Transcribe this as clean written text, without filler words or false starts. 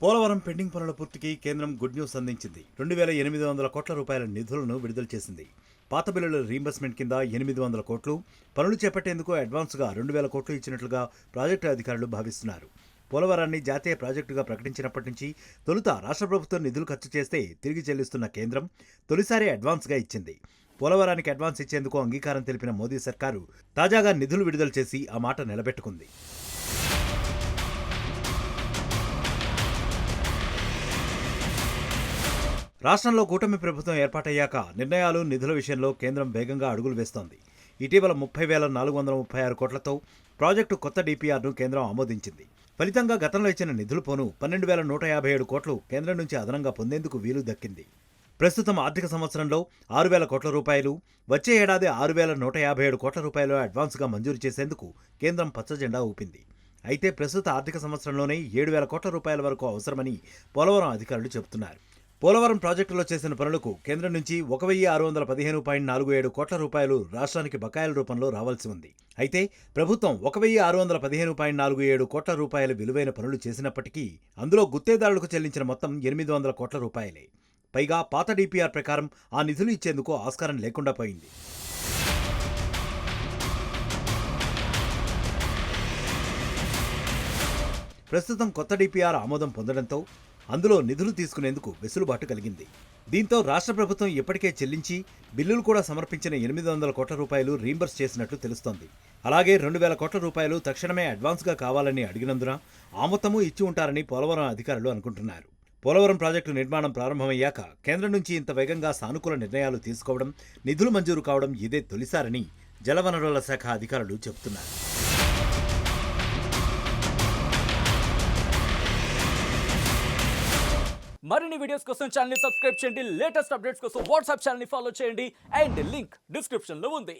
Polavaram pending పనుల పూర్తికి కేంద్రం good news అందించింది. 2800 కోట్ల రూపాయల నిధులను విడుదల చేసింది. పాత బిల్లుల రీయింబర్స్మెంట్ కింద 800 కోట్లు, పనులు చేపట్టేందుకు అడ్వాన్స్గా 2000 కోట్లు ఇచ్చినట్లుగా ప్రాజెక్టు అధికారులు భావిస్తున్నారు. పోలవరాన్ని జాతీయ ప్రాజెక్టుగా ప్రకటించినప్పటి నుంచి తొలుత రాష్ట్ర ప్రభుత్వం నిధులు ఖర్చు చేస్తే తిరిగి చెల్లిస్తున్న కేంద్రం తొలిసారి అడ్వాన్స్గా ఇచ్చింది. పోలవరానికి అడ్వాన్స్ ఇచ్చేందుకు అంగీకారం తెలిపిన మోదీ సర్కారు తాజాగా నిధులు విడుదల చేసి ఆ మాట నిలబెట్టుకుంది. రాష్ట్రంలో కూటమి ప్రభుత్వం ఏర్పాటయ్యాక నిర్ణయాలు, నిధుల విషయంలో కేంద్రం వేగంగా అడుగులు వేస్తోంది. ఇటీవల 30,436 కోట్లతో ప్రాజెక్టు కొత్త డీపీఆర్ను కేంద్రం ఆమోదించింది. ఫలితంగా గతంలో ఇచ్చిన నిధులు పోను 12,157 కోట్లు కేంద్రం నుంచి అదనంగా పొందేందుకు వీలు దక్కింది. ప్రస్తుతం ఆర్థిక సంవత్సరంలో 6,000 కోట్ల రూపాయలు, వచ్చే ఏడాది 6,157 కోట్ల రూపాయలు అడ్వాన్స్గా మంజూరు చేసేందుకు కేంద్రం పచ్చజెండా ఊపింది. అయితే ప్రస్తుత ఆర్థిక సంవత్సరంలోనే 7,000 కోట్ల రూపాయల వరకు అవసరమని పోలవరం అధికారులు చెబుతున్నారు. పోలవరం ప్రాజెక్టులో చేసిన పనులకు కేంద్రం నుంచి 1,615.47 కోట్ల రూపాయలు రాష్ట్రానికి బకాయిల రూపంలో రావాల్సి ఉంది. అయితే ప్రభుత్వం 1,615.47 కోట్ల రూపాయల విలువైన పనులు చేసినప్పటికీ అందులో గుత్తేదారులకు చెల్లించిన మొత్తం 800 కోట్ల రూపాయలే. పైగా పాత డీపీఆర్ ప్రకారం ఆ నిధులు ఇచ్చేందుకు ఆస్కారం లేకుండా పోయింది. ప్రస్తుతం కొత్త డీపీఆర్ ఆమోదం పొందడంతో అందులో నిధులు తీసుకునేందుకు వెసులుబాటు కలిగింది. దీంతో రాష్ట్ర ప్రభుత్వం ఇప్పటికే చెల్లించి బిల్లులు కూడా సమర్పించిన 800 కోట్ల రూపాయలు రీయింబర్స్ చేసినట్లు తెలుస్తోంది. అలాగే 2,000 కోట్ల రూపాయలు తక్షణమే అడ్వాన్స్గా కావాలని అడిగినందున ఆ మొత్తము ఇచ్చి ఉంటారని పోలవరం అధికారులు అనుకుంటున్నారు. పోలవరం ప్రాజెక్టు నిర్మాణం ప్రారంభమయ్యాక కేంద్రం నుంచి ఇంత వేగంగా సానుకూల నిర్ణయాలు తీసుకోవడం, నిధులు మంజూరు కావడం ఇదే తొలిసారని జలవనరుల శాఖ అధికారులు చెబుతున్నారు. మరిన్ని వీడియోస్ కోసం ఛానల్ ని సబ్స్క్రైబ్ చేయండి. లేటెస్ట్ అప్డేట్స్ కోసం వాట్సాప్ ఛానల్ ని ఫాలో చేయండి. అండ్ లింక్ డిస్క్రిప్షన్ లో ఉంది.